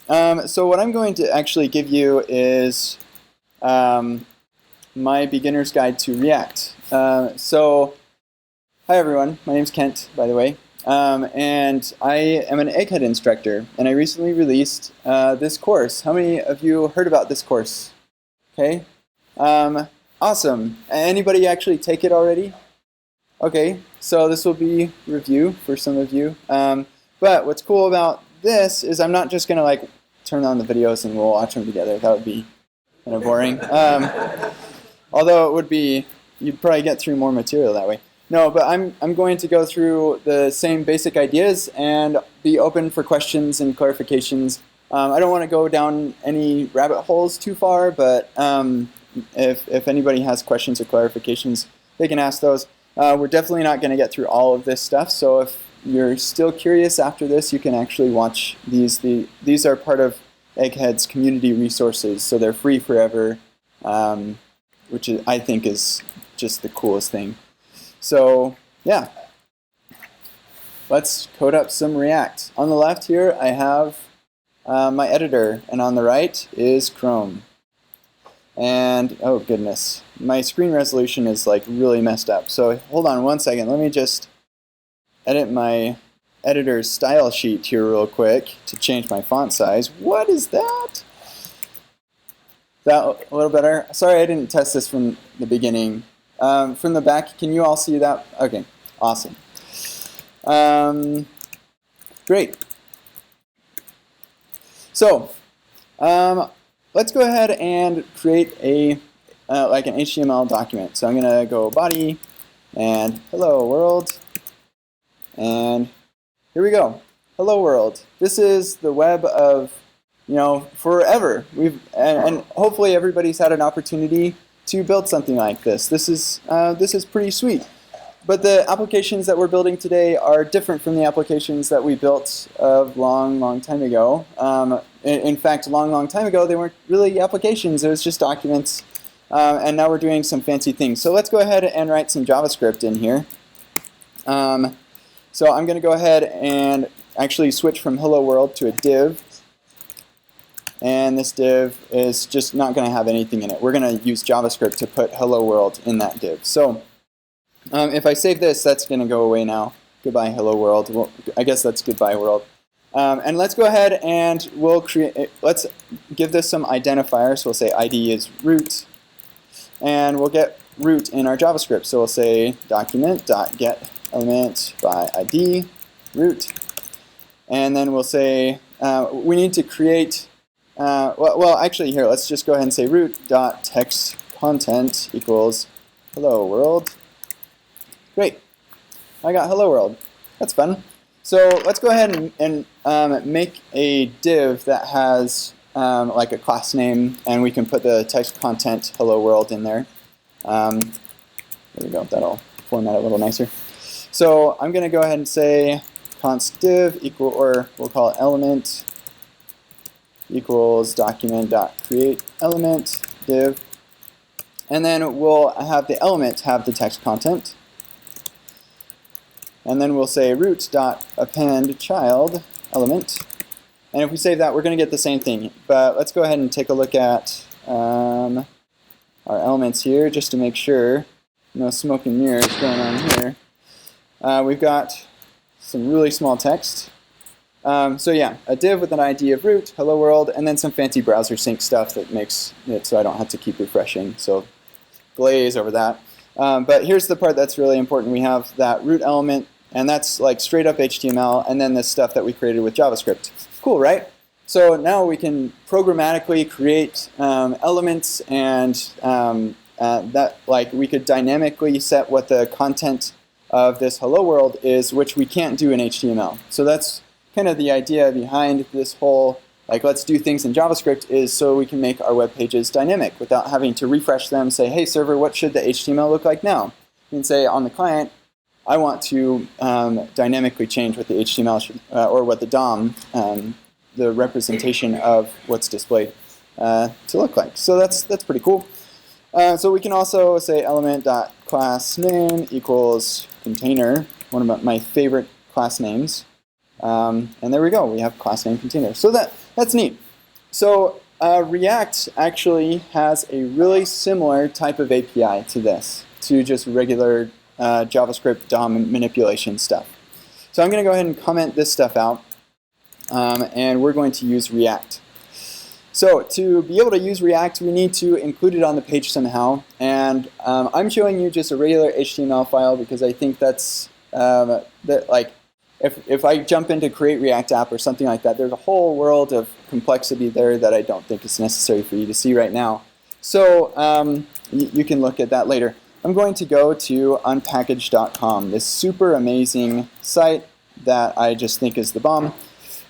So what I'm going to actually give you is my beginner's guide to React. Hi everyone, my name's Kent, by the way, and I am an egghead instructor, and I recently released this course. How many of you heard about this course? Okay, awesome. Anybody actually take it already? Okay, so this will be review for some of you. But what's cool about this is I'm not just going to like turn on the videos and we'll watch them together. That would be kind of boring. Although it would be, you'd probably get through more material that way. No, but I'm going to go through the same basic ideas and be open for questions and clarifications. I don't want to go down any rabbit holes too far, but if anybody has questions or clarifications, they can ask those. We're definitely not going to get through all of this stuff, so if you're still curious after this, you can actually watch these. These are part of Egghead's community resources, so they're free forever, which I think is just the coolest thing. So yeah, let's code up some React. On the left here, I have my editor, and on the right is Chrome. And oh goodness, my screen resolution is like really messed up. So hold on one second. Let me just edit my editor's style sheet here real quick to change my font size. What is that? That a little better? Sorry, I didn't test this from the beginning. From the back, can you all see that? Okay, awesome. Great. So, let's go ahead and create a like an HTML document. So I'm going to go body and hello world, and here we go. Hello world. This is the web of, you know, forever. And hopefully everybody's had an opportunity to build something like this. This is pretty sweet. But the applications that we're building today are different from the applications that we built a long time ago. In fact, a long time ago, they weren't really applications. It was just documents. And now we're doing some fancy things. So let's go ahead and write some JavaScript in here. So I'm going to go ahead and actually switch from hello world to a div. And this div is just not going to have anything in it. We're going to use JavaScript to put hello world in that div. So if I save this, that's going to go away now. Goodbye, hello world. Well, I guess that's goodbye world. And let's go ahead and we'll create. Let's give this some identifier. So we'll say ID is root, and we'll get root in our JavaScript. So we'll say document.get element by ID root, and then we'll say we need to create. Well, actually, here let's just go ahead and say root.text content equals hello world. Great. I got hello world. That's fun. So let's go ahead and make a div that has like a class name, and we can put the text content hello world in there. There we go. That'll format it a little nicer. So I'm going to go ahead and say const div equal, or we'll call it element equals document.create element div. And then we'll have the element have the text content. And then we'll say root.append child element. And if we save that, we're going to get the same thing. But let's go ahead and take a look at our elements here just to make sure no smoke and mirrors going on here. We've got some really small text. So yeah, a div with an ID of root, hello world, and then some fancy browser sync stuff that makes it so I don't have to keep refreshing. So glaze over that. But here's the part that's really important. We have that root element, and that's like straight up HTML, and then this stuff that we created with JavaScript. Cool, right? So now we can programmatically create elements, and that like we could dynamically set what the content of this hello world is, which we can't do in HTML. So that's kind of the idea behind this whole, like, let's do things in JavaScript, is so we can make our web pages dynamic without having to refresh them, say, hey server, what should the HTML look like now? You can say on the client, I want to dynamically change what the HTML should, or what the DOM, the representation of what's displayed, to look like. So that's pretty cool. So we can also say element.className equals container, one of my favorite class names. And there we go, we have class name container. So That's neat. So React actually has a really similar type of API to this, to just regular JavaScript DOM manipulation stuff. So I'm going to go ahead and comment this stuff out, and we're going to use React. So to be able to use React, we need to include it on the page somehow. And I'm showing you just a regular HTML file because I think that's like if I jump into create React app or something like that, there's a whole world of complexity there that I don't think is necessary for you to see right now. So you can look at that later. I'm going to go to unpackaged.com, this super amazing site that I just think is the bomb.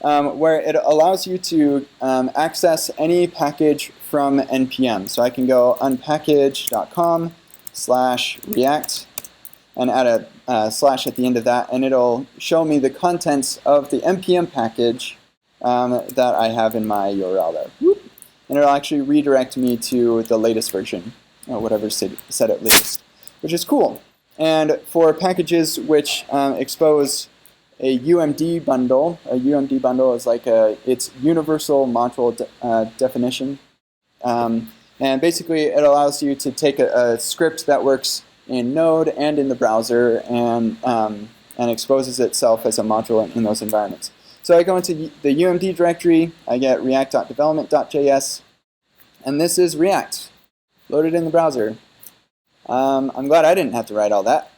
Where it allows you to access any package from NPM. So I can go unpackage.com/react and add a slash at the end of that, and it'll show me the contents of the NPM package that I have in my URL there. Whoop. And it'll actually redirect me to the latest version, or whatever set at latest, which is cool. And for packages which expose a UMD bundle. A UMD bundle is like it's universal module definition. And basically it allows you to take a script that works in Node and in the browser and exposes itself as a module in those environments. So I go into the UMD directory, I get react.development.js, and this is React, loaded in the browser. I'm glad I didn't have to write all that.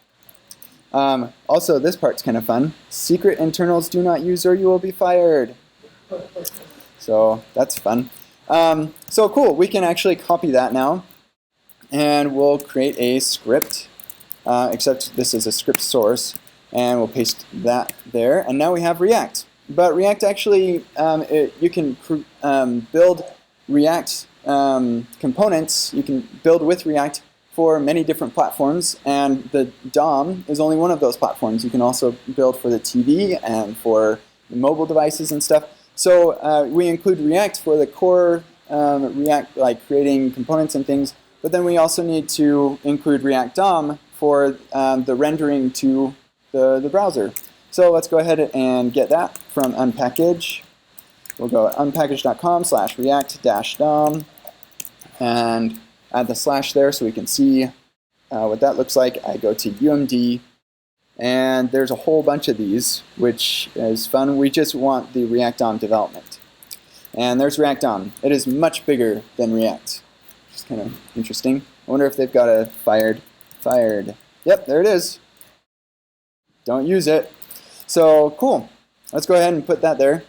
Also, this part's kind of fun. Secret internals do not use or you will be fired. So that's fun. So cool, we can actually copy that now. And we'll create a script, except this is a script source. And we'll paste that there. And now we have React. But React actually, you can build React components. You can build with React for many different platforms, and the DOM is only one of those platforms. You can also build for the TV and for mobile devices and stuff. So we include React for the core React, like creating components and things, but then we also need to include React DOM for the rendering to the browser. So let's go ahead and get that from unpackage. We'll go unpackage.com/react-dom and add the slash there so we can see what that looks like. I go to UMD, and there's a whole bunch of these, which is fun. We just want the React DOM development. And there's React DOM. It is much bigger than React, which is kind of interesting. I wonder if they've got a fired. Yep, there it is. Don't use it. So cool. Let's go ahead and put that there.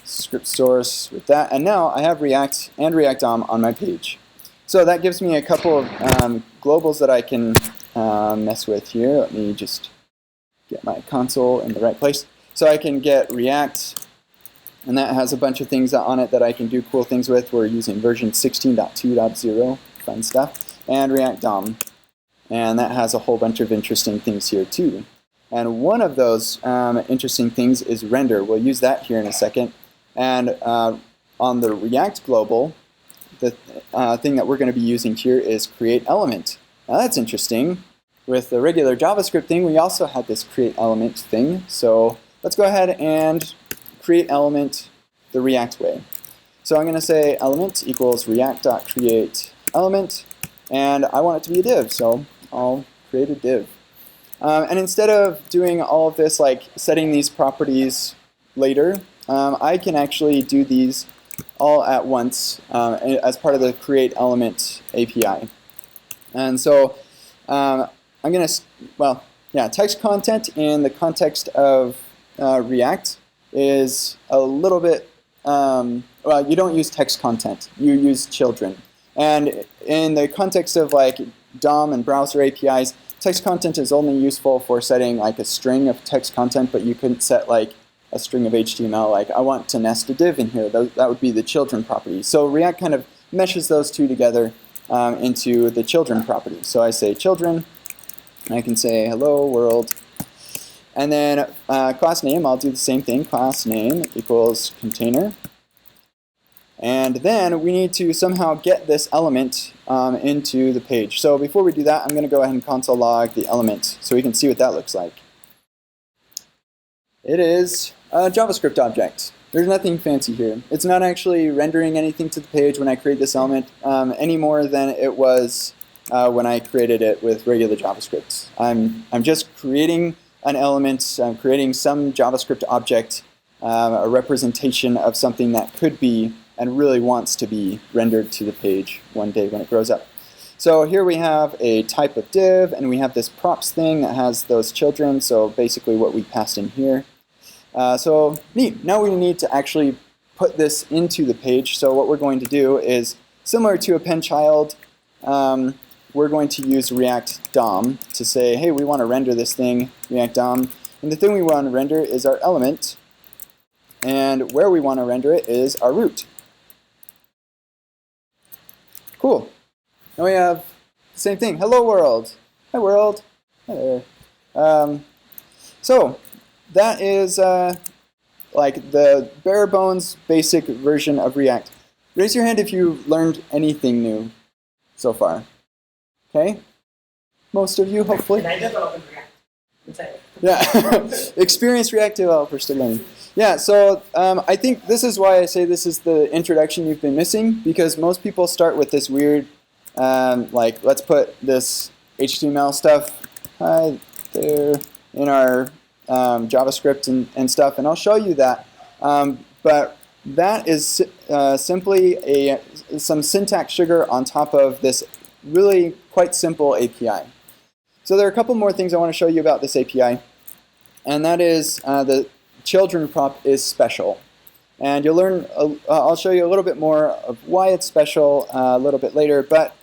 Script source with that, and now I have React and React DOM on my page. So that gives me a couple of globals that I can mess with here. Let me just get my console in the right place. So I can get React, and that has a bunch of things on it that I can do cool things with. We're using version 16.2.0, fun stuff, and React DOM. And that has a whole bunch of interesting things here too. And one of those interesting things is render. We'll use that here in a second. And on the React global, the thing that we're going to be using here is create element. Now that's interesting. With the regular JavaScript thing, we also had this create element thing. So let's go ahead and create element the React way. So I'm going to say element equals react.create element, and I want it to be a div, so I'll create a div. And instead of doing all of this, like setting these properties later, I can actually do these all at once as part of the create element API. And so I'm going to, well, yeah, text content in the context of React is a little bit, well, you don't use text content, you use children. And in the context of like DOM and browser APIs, text content is only useful for setting like a string of text content, but you couldn't set like a string of HTML, like I want to nest a div in here. That would be the children property. So React kind of meshes those two together into the children property. So I say children, and I can say hello world. And then class name, I'll do the same thing. Class name equals container. And then we need to somehow get this element into the page. So before we do that, I'm going to go ahead and console log the element so we can see what that looks like. It is a JavaScript object. There's nothing fancy here. It's not actually rendering anything to the page when I create this element any more than it was when I created it with regular JavaScript. I'm just creating an element, I'm creating some JavaScript object, a representation of something that could be and really wants to be rendered to the page one day when it grows up. So here we have a type of div, and we have this props thing that has those children, so basically what we passed in here. So neat. Now we need to actually put this into the page. So what we're going to do is, similar to append child, we're going to use React DOM to say, hey, we want to render this thing, React DOM. And the thing we want to render is our element, and where we want to render it is our root. Cool. Now we have the same thing. Hello world. Hi world. Hi there. So that is like the bare bones basic version of React. Raise your hand if you learned anything new so far. Okay? Most of you, hopefully. And I develop in React. Yeah. Experienced React developers still learning. Yeah, so I think this is why I say this is the introduction you've been missing, because most people start with this weird, like, let's put this HTML stuff there in our JavaScript and stuff, and I'll show you that. But that is simply some syntax sugar on top of this really quite simple API. So there are a couple more things I want to show you about this API, and that is the children prop is special. And you'll learn, I'll show you a little bit more of why it's special a little bit later, but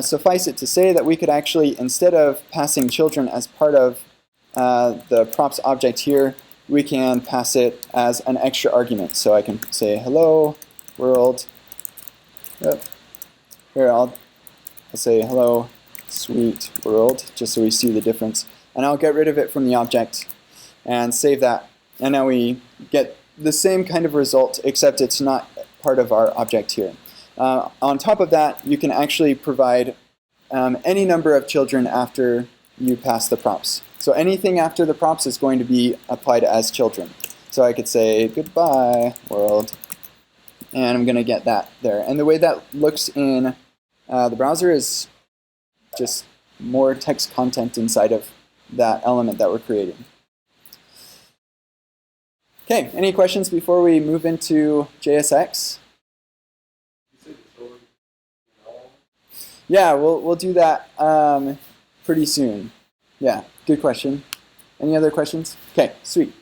suffice it to say that we could actually, instead of passing children as part of the props object here, we can pass it as an extra argument. So I can say hello world. Here, I'll say hello sweet world, just so we see the difference. And I'll get rid of it from the object and save that. And now we get the same kind of result, except it's not part of our object here. On top of that, you can actually provide any number of children after you pass the props. So anything after the props is going to be applied as children. So I could say goodbye world, and I'm going to get that there. And the way that looks in the browser is just more text content inside of that element that we're creating. Okay, any questions before we move into JSX? Yeah, we'll do that pretty soon. Yeah, good question. Any other questions? Okay, sweet.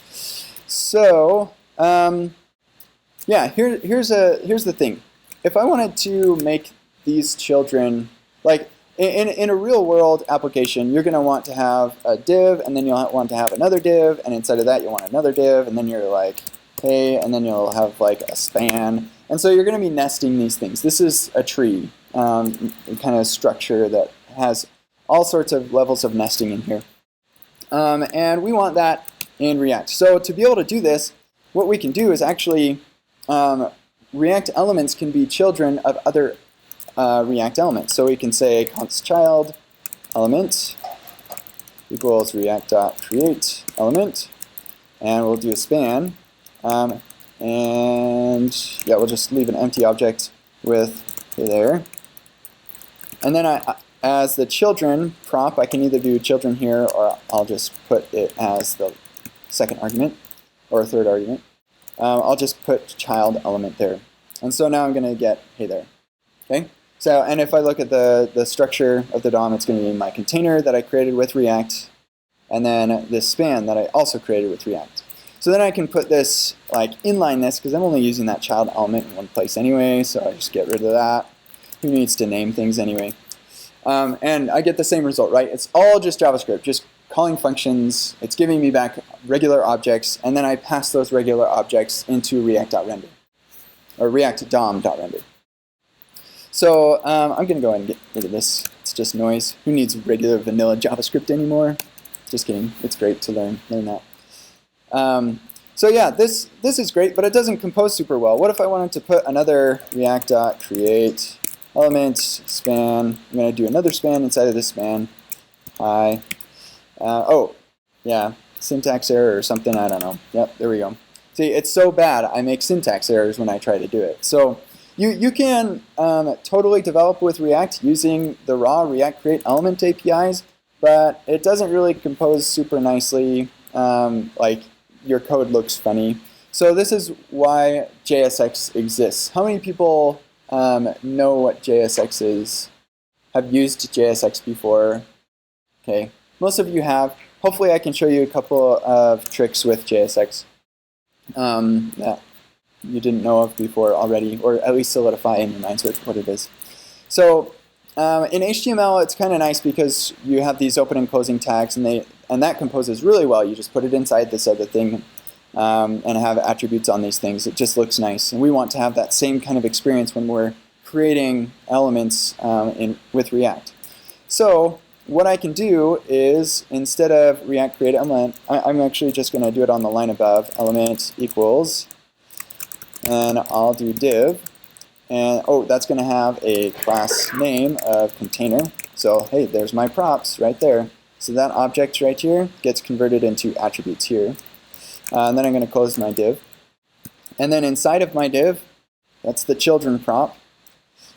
So, yeah, here's the thing. If I wanted to make these children, like in a real world application, you're going to want to have a div, and then you'll want to have another div, and inside of that you'll want another div, and then you're like, hey, and then you'll have like a span. And so you're going to be nesting these things. This is a tree kind of structure that has all sorts of levels of nesting in here. And we want that in React. So to be able to do this, what we can do is actually React elements can be children of other React elements. So we can say const child element equals react.create element, and we'll do a span. And yeah, we'll just leave an empty object with there. And then as the children prop, I can either do children here, or I'll just put it as the second argument or third argument. I'll just put child element there. And so now I'm going to get hey there. Okay. So, and if I look at the structure of the DOM, it's going to be my container that I created with React, and then this span that I also created with React. So then I can put this, like, inline this, because I'm only using that child element in one place anyway, so I just get rid of that. Who needs to name things anyway? And I get the same result, right? It's all just JavaScript, just calling functions. It's giving me back regular objects, and then I pass those regular objects into React.render, or React.dom.render. So I'm going to go ahead and get rid of this. It's just noise. Who needs regular vanilla JavaScript anymore? Just kidding. It's great to learn that. So yeah, this is great, but it doesn't compose super well. What if I wanted to put another React.create element span? I'm going to do another span inside of this span. Oh, yeah, syntax error or something. I don't know. Yep, there we go. See, it's so bad I make syntax errors when I try to do it. So you can totally develop with React using the raw React Create Element APIs, but it doesn't really compose super nicely. Like your code looks funny. So this is why JSX exists. How many people know what JSX is? Have used JSX before? Okay, most of you have. Hopefully I can show you a couple of tricks with JSX that you didn't know of before already, or at least solidify in your minds what it is. So in HTML, it's kind of nice because you have these open and closing tags, and that composes really well. You just put it inside this other thing and have attributes on these things. It just looks nice, and we want to have that same kind of experience when we're creating elements with React. So what I can do is, instead of React Create Element, I'm actually just going to do it on the line above, element equals, and I'll do div, and that's going to have a class name of container. So hey, there's my props right there. So that object right here gets converted into attributes here. And then I'm going to close my div. And then inside of my div, that's the children prop,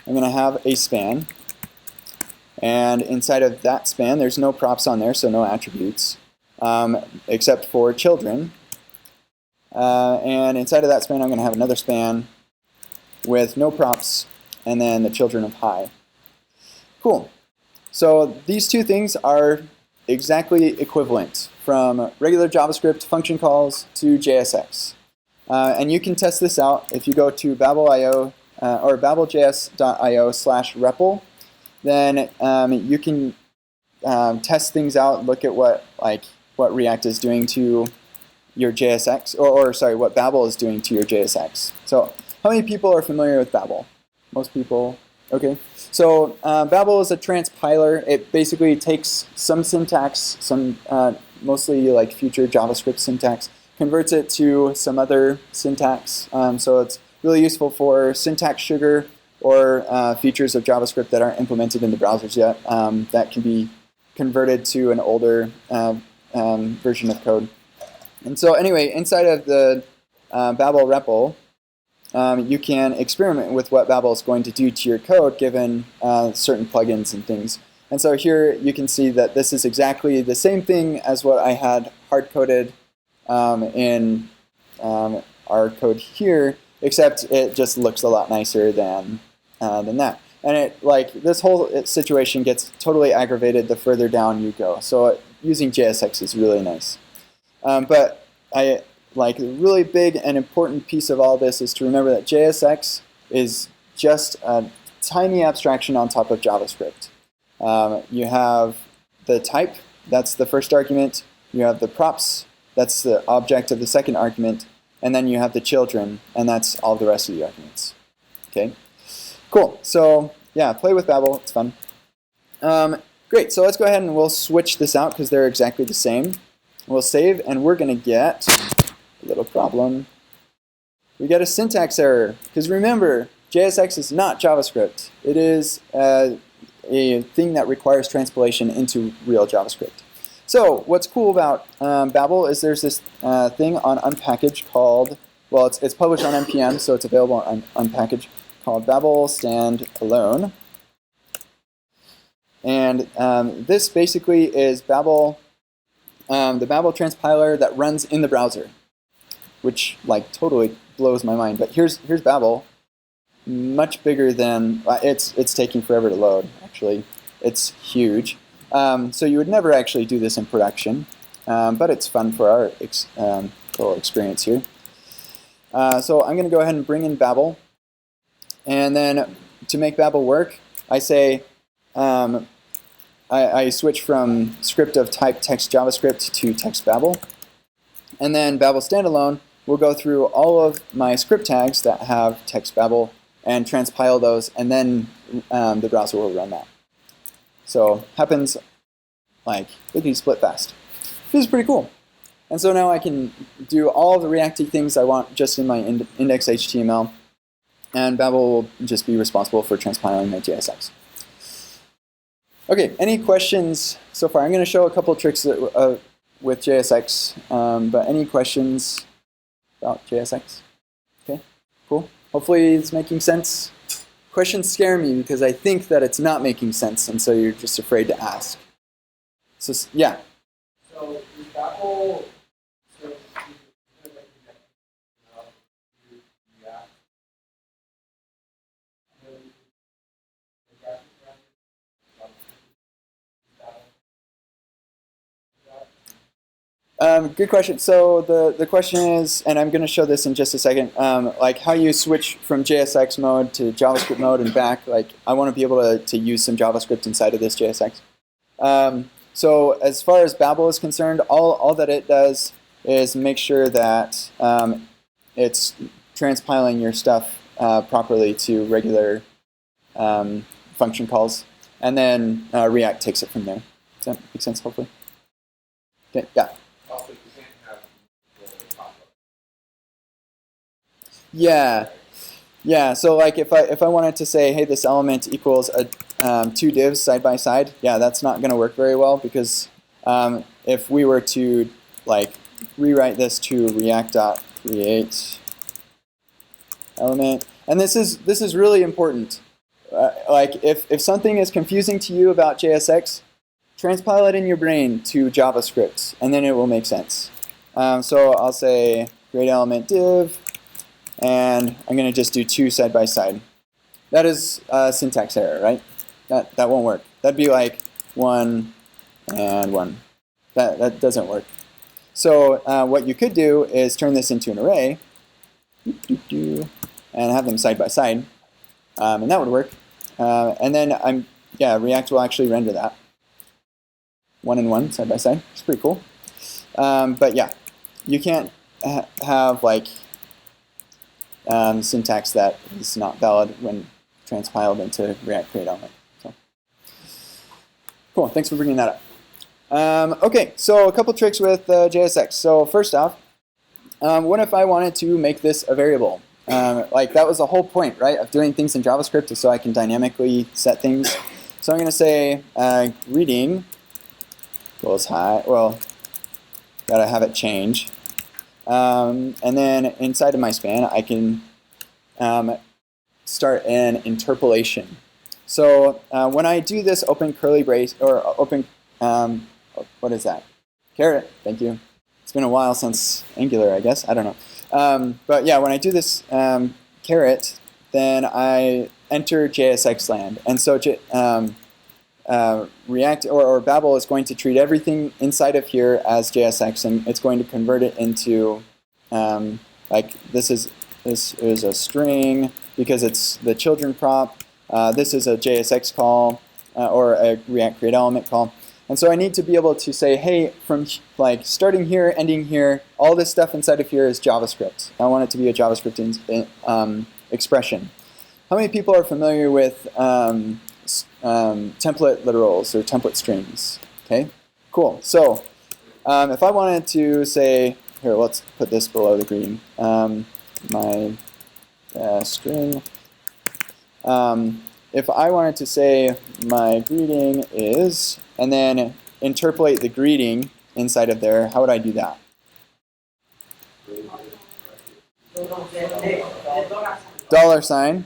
I'm going to have a span. And inside of that span, there's no props on there, so no attributes, except for children. And inside of that span, I'm going to have another span with no props, and then the children of high. Cool. So these two things are exactly equivalent, from regular JavaScript function calls to JSX. And you can test this out if you go to babel.io or babeljs.io/REPL. Then you can test things out, look at what React is doing to your JSX, or sorry, what Babel is doing to your JSX. So how many people are familiar with Babel? Most people. Okay. So Babel is a transpiler. It basically takes some syntax, some mostly like future JavaScript syntax, converts it to some other syntax. So it's really useful for syntax sugar, or features of JavaScript that aren't implemented in the browsers yet that can be converted to an older version of code. And so anyway, inside of the Babel REPL, you can experiment with what Babel is going to do to your code given certain plugins and things. And so here you can see that this is exactly the same thing as what I had hard-coded in our code here, except it just looks a lot nicer than that. And this whole situation gets totally aggravated the further down you go. So using JSX is really nice. But the really big and important piece of all this is to remember that JSX is just a tiny abstraction on top of JavaScript. You have the type, that's the first argument. You have the props, that's the object of the second argument. And then you have the children, and that's all the rest of the arguments. Okay, cool. So yeah, play with Babel, it's fun. Great, so let's go ahead and we'll switch this out because they're exactly the same. We'll save, and we're going to get a little problem. We get a syntax error, because remember, JSX is not JavaScript. It is a thing that requires transpilation into real JavaScript. So what's cool about Babel is there's this thing on Unpackage called, well, it's published on NPM, so it's available on Unpackage, called Babel Standalone. And this basically is Babel, the Babel transpiler that runs in the browser, which totally blows my mind. But here's Babel, much bigger than, it's taking forever to load, actually. It's huge. So you would never actually do this in production, but it's fun for our little experience here. So I'm going to go ahead and bring in Babel. And then to make Babel work, I say, I switch from script of type text JavaScript to text Babel. And then Babel standalone will go through all of my script tags that have text Babel and transpile those, and then the browser will run that. So happens lickety split fast. This is pretty cool. And so now I can do all the React-y things I want just in my index HTML, and Babel will just be responsible for transpiling my JSX. Okay, any questions so far? I'm going to show a couple tricks with JSX, but any questions about JSX? Okay, cool. Hopefully it's making sense. Questions scare me because I think that it's not making sense, and so you're just afraid to ask. So, yeah. So is BABEL, so Good question. So the question is, and I'm going to show this in just a second, like how you switch from JSX mode to JavaScript mode and back. Like I want to be able to use some JavaScript inside of this JSX. So as far as BABEL is concerned, all that it does is make sure that it's transpiling your stuff properly to regular function calls, and then React takes it from there. Does that make sense, hopefully? Okay, yeah. Also, you can't have multiple pop-up. Yeah. So like if I wanted to say, hey, this element equals two divs side by side, yeah, that's not going to work very well because if we were to like rewrite this to React.create element, and this is really important. Like if something is confusing to you about JSX, transpile it in your brain to JavaScript, and then it will make sense. So I'll say create element div, and I'm going to just do two side by side. That is a syntax error, right? That won't work. That'd be like 1 and 1. That doesn't work. So what you could do is turn this into an array, and have them side by side, and that would work. And then React will actually render that 1 and 1 side by side. It's pretty cool. But yeah, you can't have like syntax that is not valid when transpiled into React create element. So cool. Thanks for bringing that up. Okay, so a couple tricks with JSX. So first off, what if I wanted to make this a variable? Like that was the whole point, right, of doing things in JavaScript, so I can dynamically set things. So I'm going to say greeting equals hi. Well, gotta have it change. And then inside of my span, I can start an interpolation. So when I do this open curly brace or open what is that? Caret. Thank you. It's been a while since Angular, I guess. I don't know. But yeah, when I do this caret, then I enter JSX land. And so React or BABEL is going to treat everything inside of here as JSX, and it's going to convert it into like this is a string because it's the children prop. This is a JSX call or a React create element call. And so I need to be able to say, hey, from like starting here, ending here, all this stuff inside of here is JavaScript. I want it to be a JavaScript expression. How many people are familiar with template literals or template strings? Okay, cool. So if I wanted to say, here, let's put this below the greeting. My string. If I wanted to say my greeting is, and then interpolate the greeting inside of there, how would I do that? $,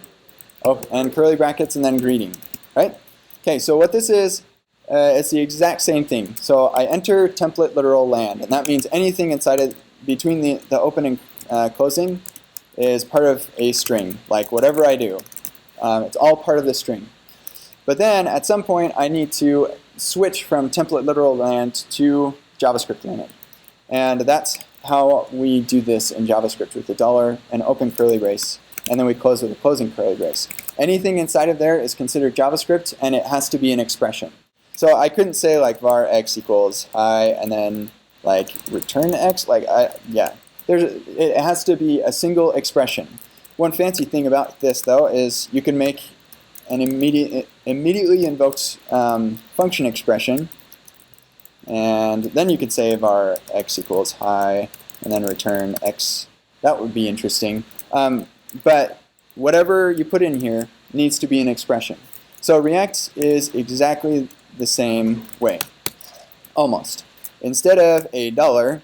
and curly brackets, and then greeting, right? Okay, so what this is, it's the exact same thing. So I enter template literal land, and that means anything inside of between the open and closing is part of a string, like whatever I do. It's all part of the string. But then at some point I need to switch from template literal land to JavaScript land. And that's how we do this in JavaScript with the $, and open curly brace, and then we close with a closing curly brace. Anything inside of there is considered JavaScript, and it has to be an expression. So I couldn't say like var x equals hi and then like return x. Like it has to be a single expression. One fancy thing about this though is you can make an immediately invokes function expression, and then you could say var x equals hi and then return x. That would be interesting. But whatever you put in here needs to be an expression. So React is exactly the same way, almost. Instead of a $,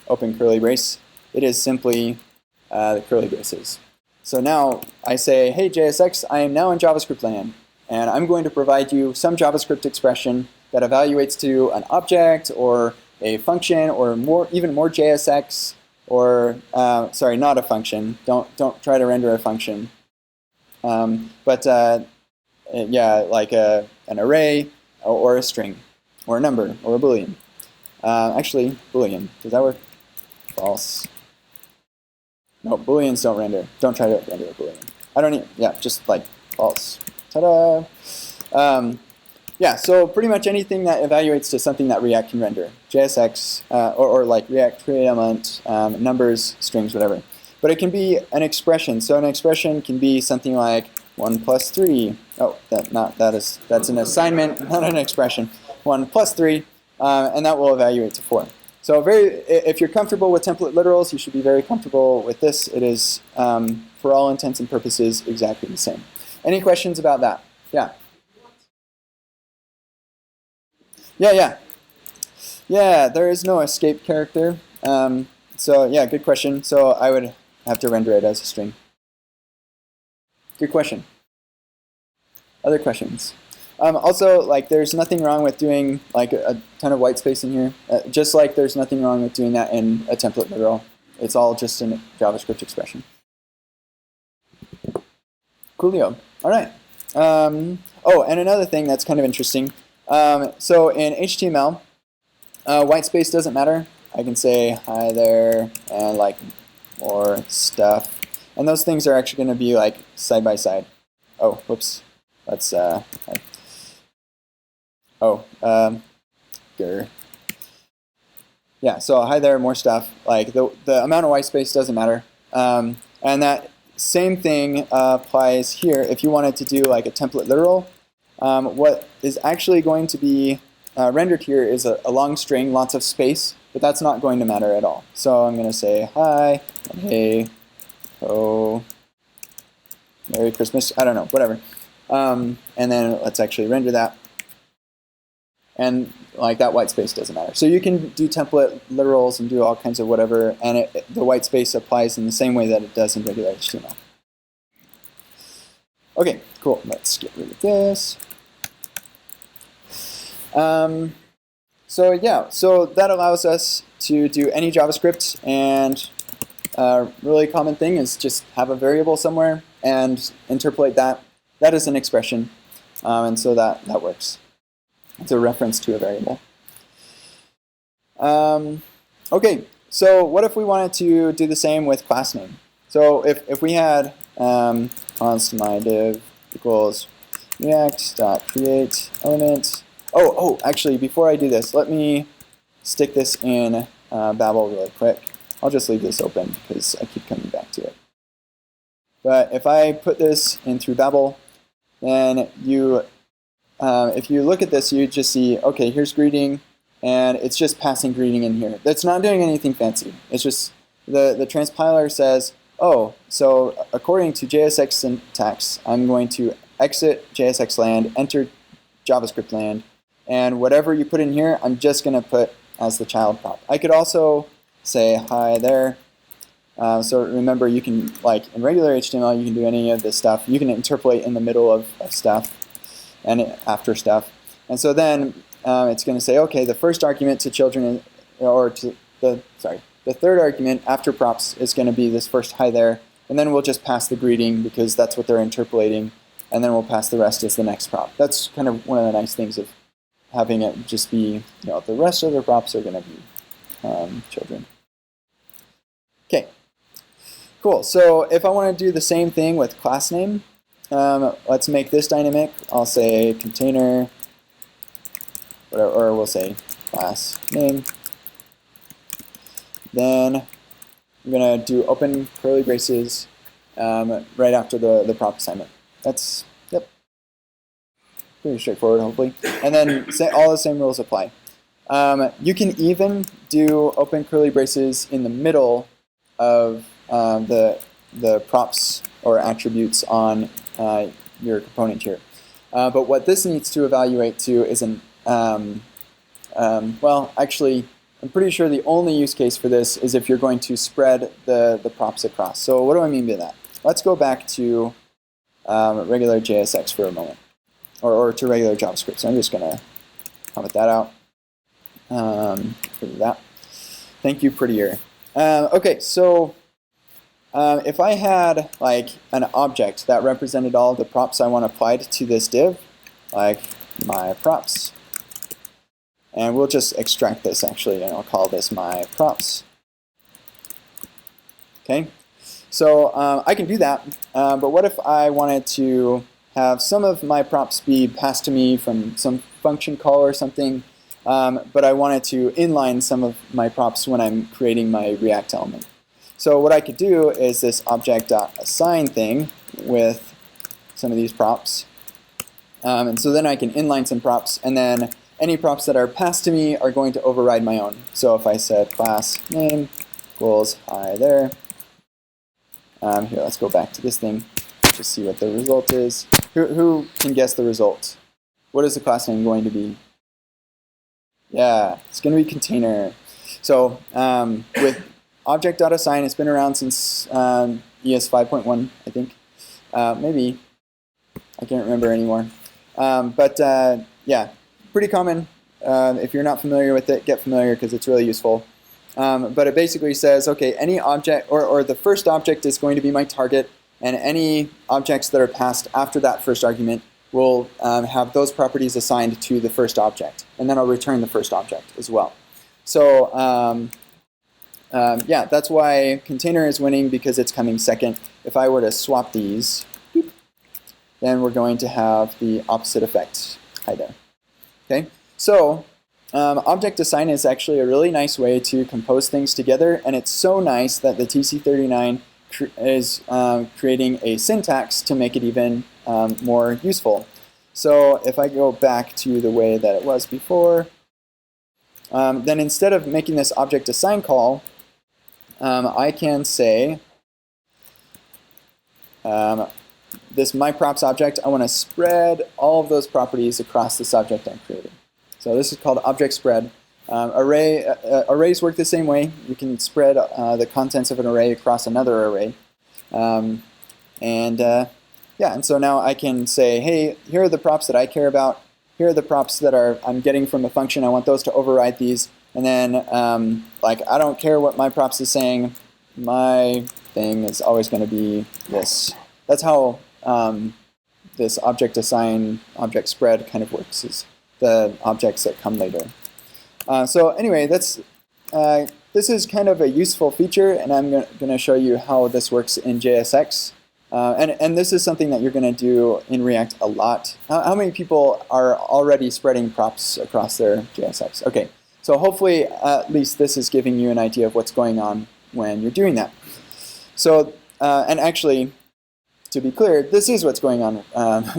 open curly brace, it is simply the curly braces. So now I say, hey JSX, I am now in JavaScript land, and I'm going to provide you some JavaScript expression that evaluates to an object or a function or even more JSX, or sorry, not a function. Don't try to render a function. But yeah, like an array or a string or a number or a boolean. Actually, boolean. Does that work? False. No, booleans don't render. Don't try to render a boolean. I don't need. Yeah, just like false. Ta-da! Yeah, so pretty much anything that evaluates to something that React can render. JSX, or like React create element, numbers, strings, whatever. But it can be an expression. So an expression can be something like 1 plus 3. Oh, that's an assignment, not an expression. 1 plus 3, and that will evaluate to 4. So if you're comfortable with template literals, you should be very comfortable with this. It is, for all intents and purposes, exactly the same. Any questions about that? Yeah. Yeah, there is no escape character. So yeah, good question. So I would have to render it as a string. Good question. Other questions? Also, like, there's nothing wrong with doing like a ton of white space in here. Just like there's nothing wrong with doing that in a template literal. It's all just a JavaScript expression. Coolio. All right. Oh, and another thing that's kind of interesting. So in HTML, white space doesn't matter. I can say hi there and like more stuff. And those things are actually going to be like side by side. Oh, whoops. Let's, grr. Yeah, so hi there, more stuff. Like the amount of white space doesn't matter. And that same thing applies here. If you wanted to do like a template literal, what is actually going to be rendered here is a long string, lots of space, but that's not going to matter at all. So I'm going to say hi, and hey, oh, Merry Christmas, I don't know, whatever. And then let's actually render that. And like that white space doesn't matter. So you can do template literals and do all kinds of whatever, and the white space applies in the same way that it does in regular HTML. Okay, cool. Let's get rid of this. So yeah, so that allows us to do any JavaScript, and a really common thing is just have a variable somewhere and interpolate that. That is an expression, and so that works. It's a reference to a variable. Okay, so what if we wanted to do the same with class name? So if we had const my div equals react.create element. Oh, actually, before I do this, let me stick this in Babel really quick. I'll just leave this open because I keep coming back to it. But if I put this in through Babel, then if you look at this, you just see, okay, here's greeting, and it's just passing greeting in here. That's not doing anything fancy. It's just the transpiler says, oh, so according to JSX syntax, I'm going to exit JSX land, enter JavaScript land, and whatever you put in here, I'm just going to put as the child prop. I could also say hi there. So remember, you can, like in regular HTML, you can do any of this stuff. You can interpolate in the middle of stuff and after stuff. And so then it's going to say, okay, the first argument to children, or to the third argument after props is going to be this first hi there. And then we'll just pass the greeting because that's what they're interpolating. And then we'll pass the rest as the next prop. That's kind of one of the nice things of having it just be, the rest of the props are going to be children. Okay, cool. So if I want to do the same thing with class name, let's make this dynamic. I'll say container, or we'll say class name. Then I'm going to do open curly braces right after the prop assignment. That's, yep, pretty straightforward, hopefully. And then all the same rules apply. You can even do open curly braces in the middle of the props or attributes on your component here. But what this needs to evaluate to is well, actually, I'm pretty sure the only use case for this is if you're going to spread the props across. So what do I mean by that? Let's go back to regular JSX for a moment, or to regular JavaScript. So I'm just going to comment that out. That. Thank you, prettier. Okay, so if I had like an object that represented all the props I want applied to this div, like my props, and we'll just extract this actually, and I'll call this my props. Okay, so I can do that, but what if I wanted to have some of my props be passed to me from some function call or something, but I wanted to inline some of my props when I'm creating my React element. So what I could do is this object.assign thing with some of these props. And so then I can inline some props, and then any props that are passed to me are going to override my own. So if I said class name equals hi there, here, let's go back to this thing to see what the result is. Who can guess the result? What is the class name going to be? Yeah, it's going to be container. So with object.assign, it's been around since ES 5.1, I think. Maybe. I can't remember anymore. But yeah, pretty common. If you're not familiar with it, get familiar because it's really useful. But it basically says, okay, any object, or the first object is going to be my target, and any objects that are passed after that first argument will have those properties assigned to the first object. And then I'll return the first object as well. So yeah, that's why container is winning, because it's coming second. If I were to swap these, then we're going to have the opposite effect. Hi there. Okay, so object assign is actually a really nice way to compose things together, and it's so nice that the TC39 is creating a syntax to make it even more useful. So if I go back to the way that it was before, then instead of making this object assign call, I can say this myProps object, I want to spread all of those properties across this object I'm creating. So this is called object spread. Arrays work the same way. You can spread the contents of an array across another array. Yeah, and so now I can say, hey, here are the props that I care about. Here are the props that I'm getting from a function. I want those to override these. And then, like, I don't care what my props is saying. My thing is always going to be this. That's how this object assign, object spread kind of works, is the objects that come later. So anyway, this is kind of a useful feature, and I'm going to show you how this works in JSX. And this is something that you're going to do in React a lot. How many people are already spreading props across their JSX? Okay, so hopefully at least this is giving you an idea of what's going on when you're doing that. So, and actually, to be clear, this is what's going on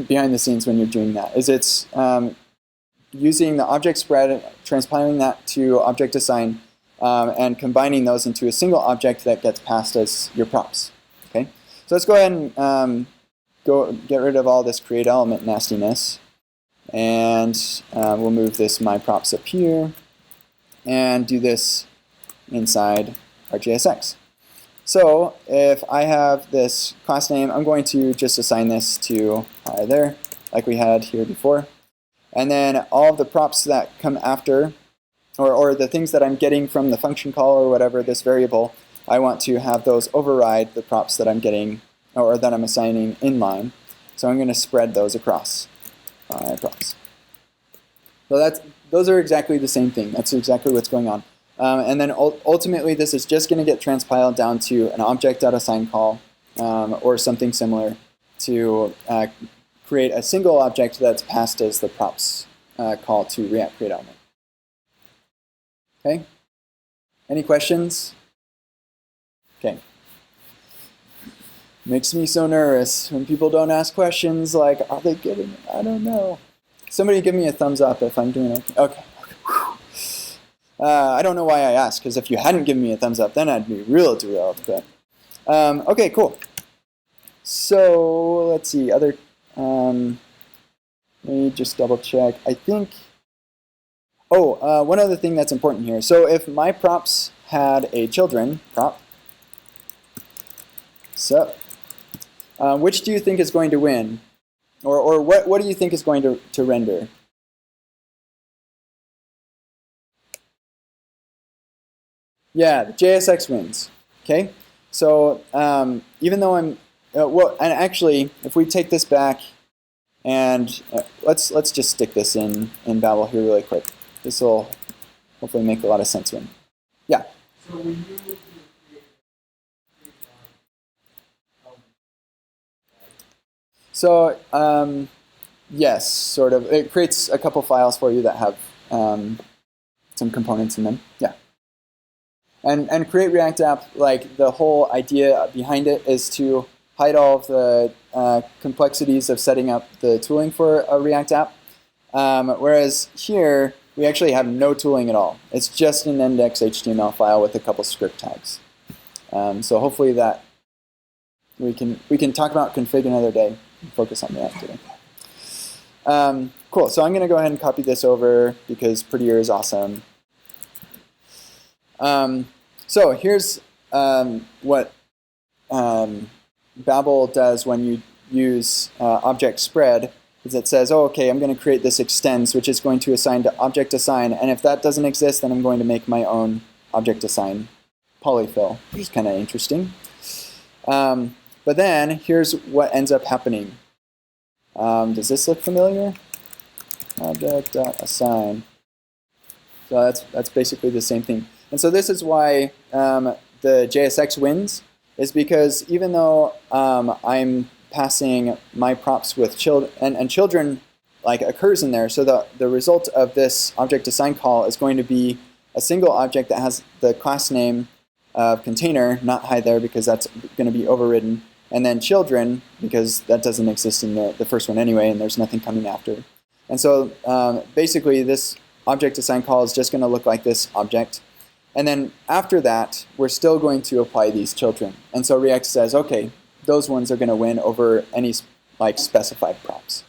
behind the scenes when you're doing that, is it's using the object spread, transpiling that to object assign, and combining those into a single object that gets passed as your props. Okay, so let's go ahead and get rid of all this create element nastiness, and we'll move this myProps up here, and do this inside our JSX. So if I have this class name, I'm going to just assign this to hi there, like we had here before. And then all of the props that come after, or the things that I'm getting from the function call or whatever, this variable, I want to have those override the props that I'm getting, or that I'm assigning inline. So I'm going to spread those across my props. So those are exactly the same thing. That's exactly what's going on. And then ultimately, this is just going to get transpiled down to an object.assign call or something similar to create a single object that's passed as the props call to React create element. Okay? Any questions? Okay. Makes me so nervous when people don't ask questions like, are they getting it? I don't know. Somebody give me a thumbs up if I'm doing okay. Okay. I don't know why I asked, because if you hadn't given me a thumbs up, then I'd be real derailed. But okay, cool. So let's see. Let me just double check. I think Oh, one other thing that's important here. So if my props had a children prop, so which do you think is going to win? Or what do you think is going to render? Yeah, the JSX wins. Okay, so even though I'm well, and actually, if we take this back and let's just stick this in Babel here really quick. This will hopefully make a lot of sense when. Yeah. So when you create So yes, sort of. It creates a couple files for you that have some components in them. Yeah. And create React app, like the whole idea behind it is to hide all of the complexities of setting up the tooling for a React app. Whereas here, we actually have no tooling at all. It's just an index HTML file with a couple script tags. So hopefully that we can talk about config another day and focus on React today. Cool. So I'm going to go ahead and copy this over because prettier is awesome. So here's what Babel does when you use object spread. Is it says, oh, okay, I'm going to create this extends, which is going to assign to object assign. And if that doesn't exist, then I'm going to make my own object assign polyfill, which is kind of interesting. But then here's what ends up happening. Does this look familiar? Object.assign. So that's basically the same thing. And so this is why the JSX wins, is because even though I'm passing my props with children, and children like occurs in there, so the result of this object assign call is going to be a single object that has the class name of container, not hide there because that's going to be overridden, and then children because that doesn't exist in the first one anyway, and there's nothing coming after. And so basically this object assign call is just going to look like this object. And then after that, we're still going to apply these children. And so React says, okay, those ones are going to win over any like specified props.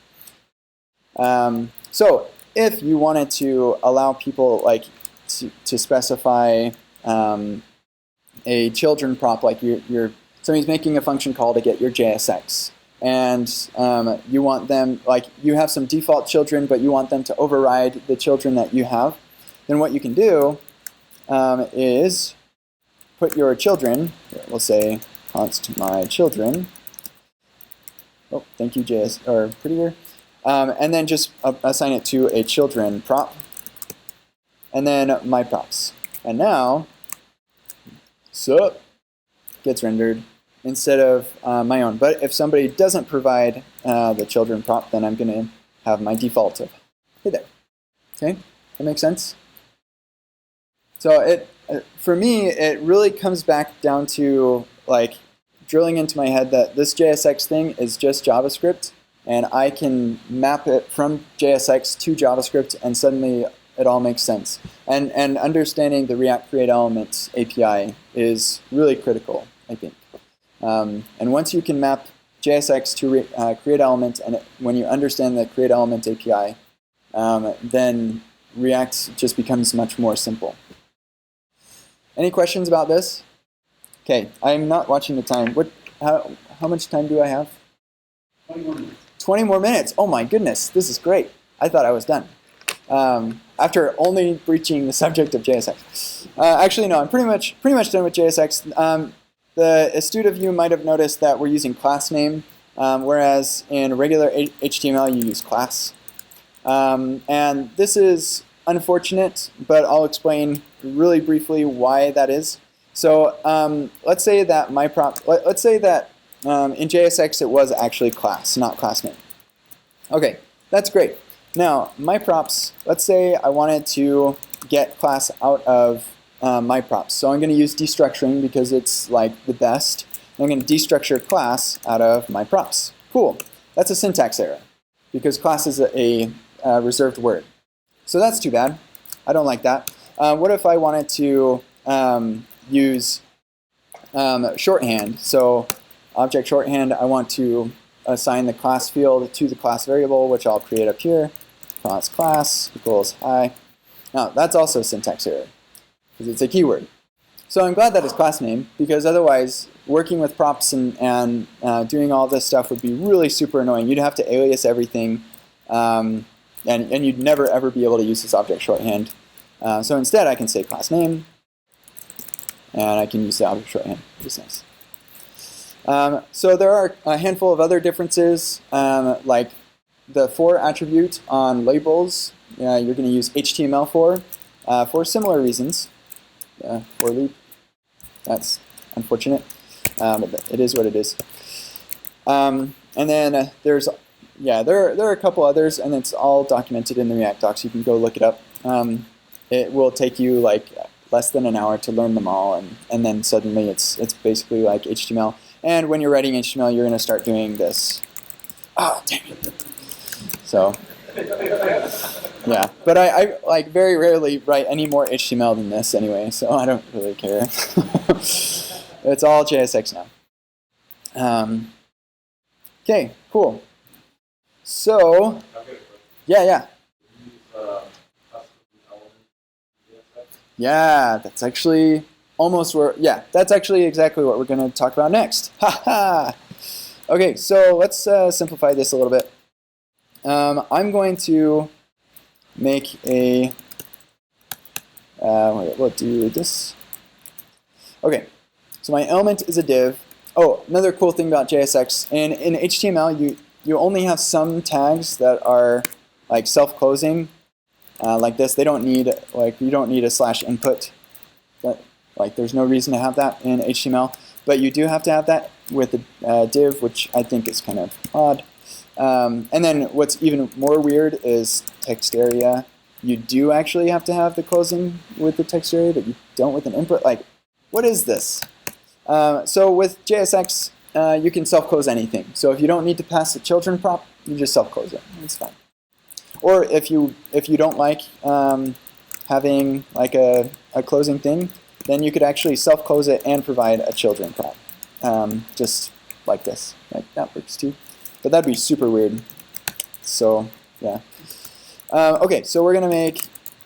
So if you wanted to allow people like to specify a children prop, like somebody's making a function call to get your JSX, and you want them, like you have some default children, but you want them to override the children that you have, then what you can do is put your children, we'll say const my children, oh, thank you, JS, or prettier, and then just assign it to a children prop, and then my props. And now, so gets rendered instead of my own. But if somebody doesn't provide the children prop, then I'm going to have my default of, hey there. Okay, that makes sense? So for me, it really comes back down to like drilling into my head that this JSX thing is just JavaScript, and I can map it from JSX to JavaScript, and suddenly it all makes sense. And understanding the React Create Elements API is really critical, I think. And once you can map JSX to Create Element, and when you understand the Create Element API, then React just becomes much more simple. Any questions about this? Okay, I'm not watching the time. How much time do I have? 20 more minutes. 20 more minutes. Oh my goodness, this is great. I thought I was done. After only breaching the subject of JSX. Actually, no, I'm pretty much done with JSX. The astute of you might have noticed that we're using class name, whereas in regular HTML you use class. And this is unfortunate, but I'll explain really briefly why that is. So let's say that my prop, let's say that in JSX it was actually class, not class name. Okay, that's great. Now, my props, let's say I wanted to get class out of my props. So I'm going to use destructuring because it's like the best. I'm going to destructure class out of my props. Cool. That's a syntax error because class is a reserved word. So that's too bad. I don't like that. What if I wanted to use shorthand? So object shorthand, I want to assign the class field to the class variable, which I'll create up here. Class equals hi. Now, that's also a syntax error, because it's a keyword. So I'm glad that it's class name, because otherwise working with props and doing all this stuff would be really super annoying. You'd have to alias everything, and you'd never ever be able to use this object shorthand. So instead I can say class name, and I can use the object shorthand, which is nice. So there are a handful of other differences, like the for attribute on labels, you're going to use HTML for similar reasons. For loop, that's unfortunate, but it is what it is. And then there are a couple others, and it's all documented in the React docs. You can go look it up. It will take you like less than an hour to learn them all, and then suddenly it's basically like HTML. And when you're writing HTML, you're going to start doing this. Oh, dang it. So, yeah. But I like very rarely write any more HTML than this anyway, so I don't really care. It's all JSX now. Okay, cool. So, yeah. Yeah, that's actually almost where, yeah, that's actually exactly what we're going to talk about next. Ha! Okay, so let's simplify this a little bit. I'm going to make a, we'll do this. Okay, so my element is a div. Oh, another cool thing about JSX, in HTML you only have some tags that are like self-closing, like this. They don't need, like, you don't need a /input. But, like, there's no reason to have that in HTML. But you do have to have that with the div, which I think is kind of odd. And then what's even more weird is text area. You do actually have to have the closing with the text area, but you don't with an input. Like, what is this? So with JSX, you can self-close anything. So if you don't need to pass the children prop, you just self-close it. It's fine. Or if you don't like having like a closing thing, then you could actually self-close it and provide a children prop, just like this. Like, that works too. But that'd be super weird. So yeah. Okay, so we're gonna make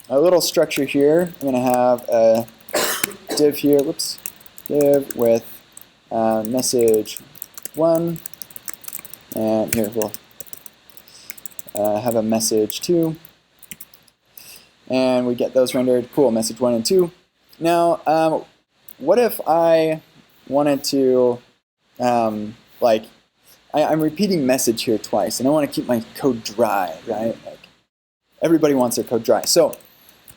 a little structure here. I'm gonna have a div here. Whoops, div with message 1, and here we'll have a message 2, and we get those rendered. Cool, message 1 and 2. Now, what if I wanted to, like, I'm repeating message here twice, and I want to keep my code dry, right? Like, everybody wants their code dry. So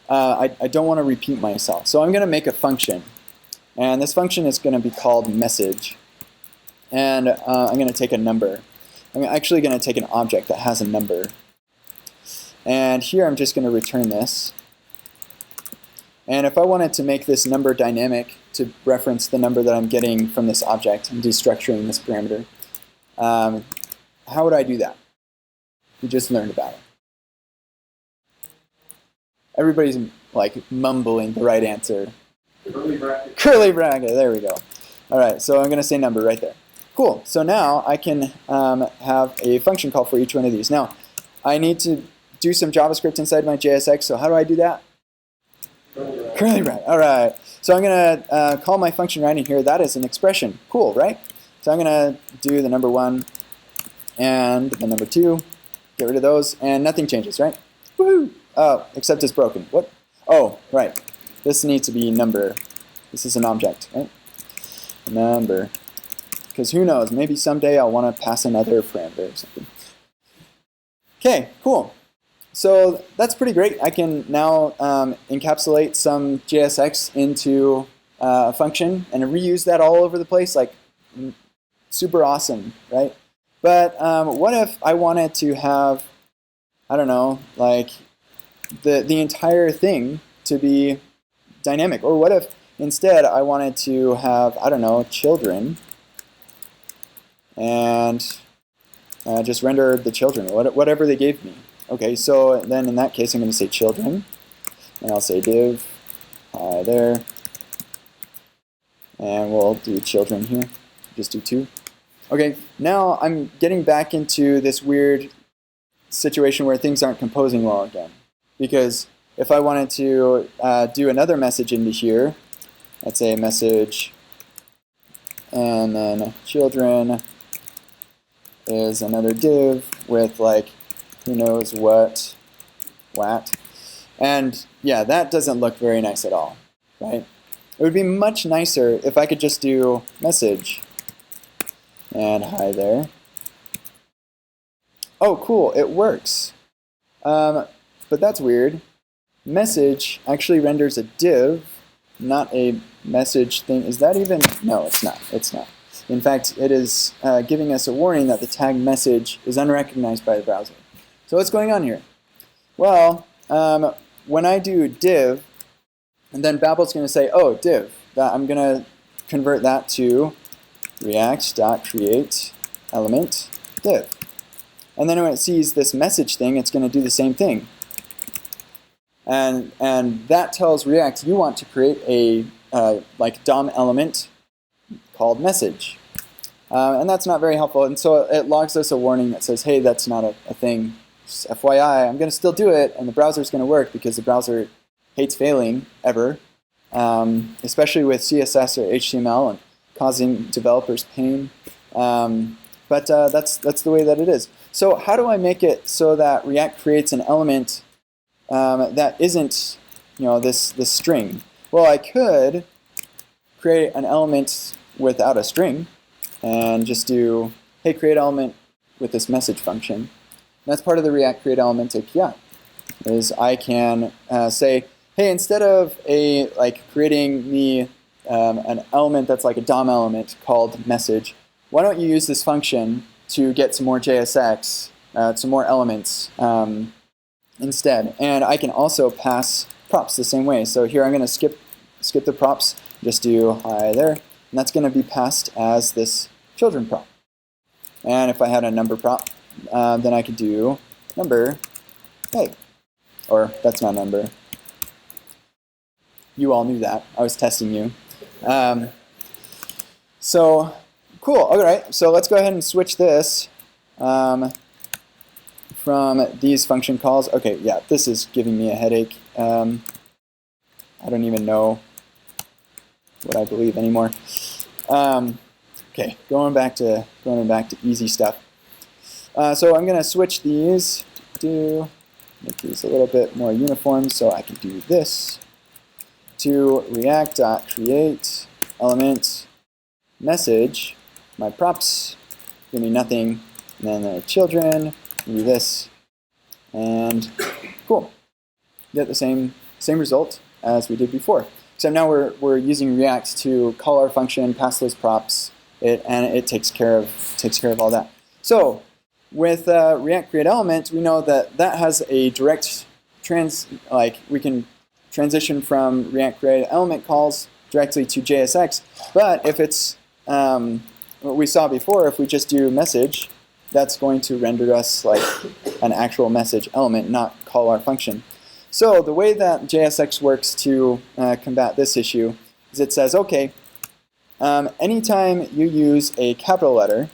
I don't want to repeat myself. So I'm going to make a function, and this function is going to be called message, and I'm going to take a number. I'm actually going to take an object that has a number, and here I'm just going to return this. And if I wanted to make this number dynamic to reference the number that I'm getting from this object and destructuring this parameter, how would I do that? We just learned about it. Everybody's like mumbling the right answer. Curly bracket. Curly bracket, there we go. All right, so I'm going to say number right there. Cool, so now I can have a function call for each one of these. Now, I need to do some JavaScript inside my JSX, so how do I do that? Curly bracket, all right. So I'm going to call my function right in here. That is an expression. Cool, right? So I'm going to do the number 1 and the number 2, get rid of those, and nothing changes, right? Woohoo! Oh, except it's broken. What? Oh, right. This needs to be number. This is an object, right? Number. Because who knows, maybe someday I'll want to pass another parameter or something. Okay, cool. So that's pretty great. I can now encapsulate some JSX into a function and reuse that all over the place. Like, super awesome, right? But what if I wanted to have, I don't know, like the entire thing to be dynamic? Or what if instead I wanted to have, I don't know, children, and just render the children, whatever they gave me. Okay, so then in that case I'm going to say children, and I'll say div there, and we'll do children here, just do 2. Okay, now I'm getting back into this weird situation where things aren't composing well again, because if I wanted to do another message into here, let's say message, and then children is another div with like who knows what, and yeah, that doesn't look very nice at all, right? It would be much nicer if I could just do message and hi there. Oh, cool, it works. But that's weird. Message actually renders a div, not a message thing. Is that even? No, it's not. It's not. In fact, it is giving us a warning that the tag message is unrecognized by the browser. So what's going on here? Well, when I do div, and then Babel's going to say, oh, div. I'm going to convert that to react.create element div. And then when it sees this message thing, it's going to do the same thing. And that tells React you want to create a like DOM element called message. And that's not very helpful. And so it logs us a warning that says, hey, that's not a thing. Just FYI, I'm going to still do it, and the browser's going to work because the browser hates failing ever, especially with CSS or HTML and causing developers pain. But that's the way that it is. So how do I make it so that React creates an element that isn't, this string? Well, I could create an element without a string and just do, hey, create element with this message function. And that's part of the React create element API. Is I can say, hey, instead of creating me an element that's like a DOM element called message, why don't you use this function to get some more JSX, some more elements instead? And I can also pass props the same way. So here I'm going to skip the props, just do hi there, and that's going to be passed as this children prop. And if I had a number prop, then I could do number, hey, or that's not number. You all knew that. I was testing you. So cool. All right. So let's go ahead and switch this from these function calls. Okay. Yeah. This is giving me a headache. I don't even know what I believe anymore. Okay. Going back to easy stuff. So I'm going to switch these to make these a little bit more uniform, so I can do this to react.create element message. My props give me nothing, and then the children do this, and cool. Get the same result as we did before. Except now we're using React to call our function, pass those props, and it takes care of all that. So with React create element, we know that has a direct we can transition from React create element calls directly to JSX. But if it's what we saw before, if we just do message, that's going to render us like an actual message element, not call our function. So the way that JSX works to combat this issue is it says, okay, anytime you use a capital letter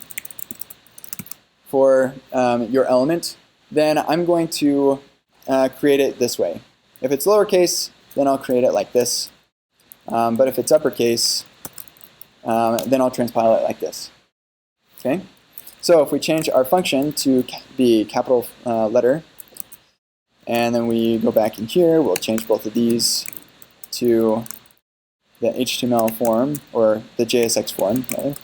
for your element, then I'm going to create it this way. If it's lowercase, then I'll create it like this. But if it's uppercase, then I'll transpile it like this. Okay? So if we change our function to be capital letter, and then we go back in here, we'll change both of these to the HTML form, or the JSX form, right?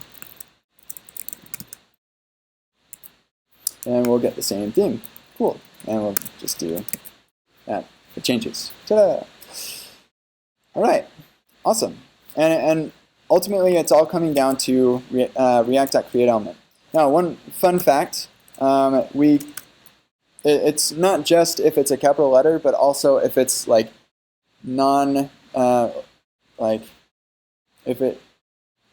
And we'll get the same thing. Cool. And we'll just do that. It changes. Ta-da! All right. Awesome. And ultimately, it's all coming down to React.create element. Now, one fun fact, it's not just if it's a capital letter, but also if it's like if it,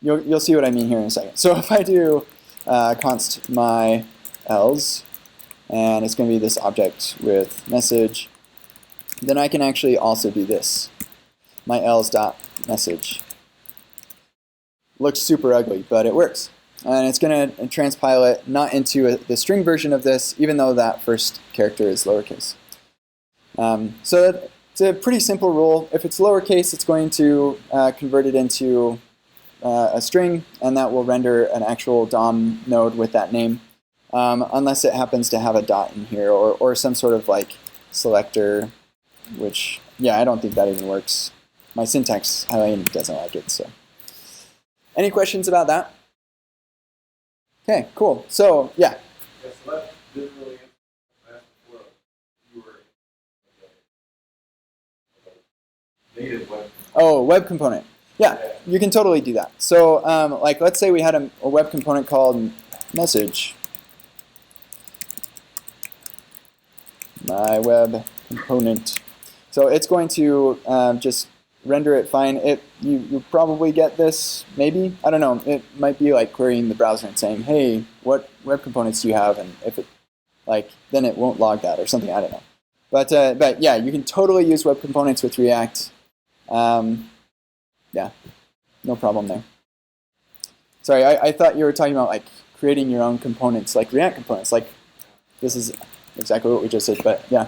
you'll see what I mean here in a second. So if I do const my els, and it's going to be this object with message, then I can actually also do this, my els.message. Looks super ugly, but it works. And it's going to transpile it not into the string version of this, even though that first character is lowercase. So It's a pretty simple rule. If it's lowercase, it's going to convert it into a string, and that will render an actual DOM node with that name, unless it happens to have a dot in here or some sort of like selector, which, yeah, I don't think that even works. My syntax doesn't like it. So, any questions about that? Okay, cool. So, yeah. Yeah, so that didn't really answer my last before. You were native web. Oh, web component. Yeah, you can totally do that. So, like, let's say we had a web component called message. My web component. So it's going to just render it fine. You probably get this, maybe. I don't know. It might be like querying the browser and saying, hey, what web components do you have? And if it, like, then it won't log that or something. I don't know. But yeah, you can totally use web components with React. Yeah, no problem there. Sorry, I thought you were talking about like creating your own components, like React components. Like this is exactly what we just did, but yeah.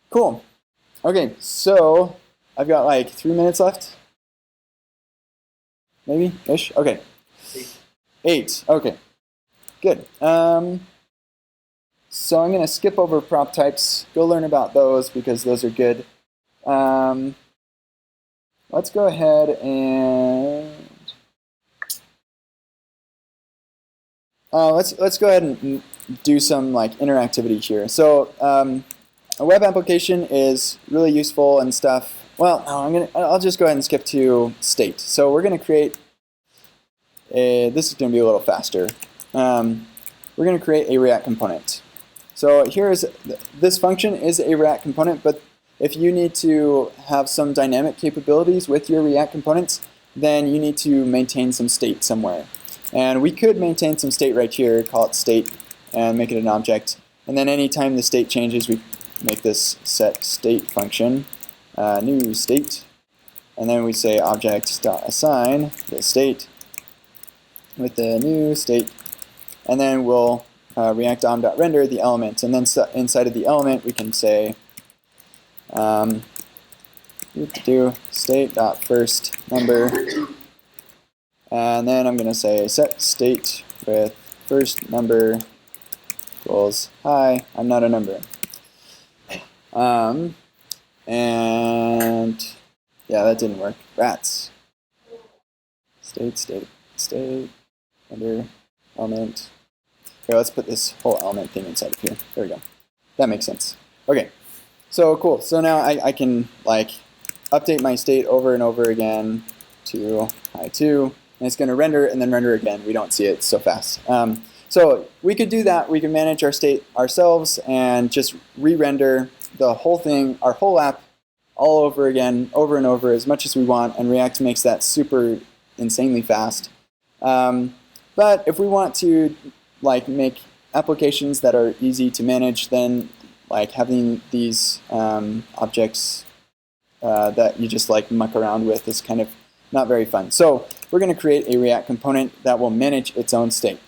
Cool. Okay, so I've got like 3 minutes left. Maybe ish. Okay. 8. Okay. Good. So I'm going to skip over prop types. Go learn about those because those are good. Let's go ahead and let's go ahead and do some like interactivity here. So a web application is really useful and stuff. Well, no, I'll just go ahead and skip to state. So we're going to create this is going to be a little faster. We're going to create a React component. So this function is a React component, but if you need to have some dynamic capabilities with your React components, then you need to maintain some state somewhere. And we could maintain some state right here, call it state, and make it an object. And then anytime the state changes, we make this set state function, new state. And then we say object.assign the state with the new state. And then we'll React DOM.render the element. And then inside of the element, we can say state.firstNumber, and then I'm going to say set state with first number equals hi. I'm not a number. And yeah, that didn't work. Rats. State under element. Okay, let's put this whole element thing inside of here. There we go. That makes sense. Okay. So cool. So now I can like update my state over and over again to hi2, and it's going to render and then render again. We don't see it so fast. So we could do that. We can manage our state ourselves and just re-render the whole thing, our whole app, all over again, over and over as much as we want. And React makes that super insanely fast. But if we want to like make applications that are easy to manage, then like having these objects that you just like muck around with is kind of not very fun. So we're going to create a React component that will manage its own state.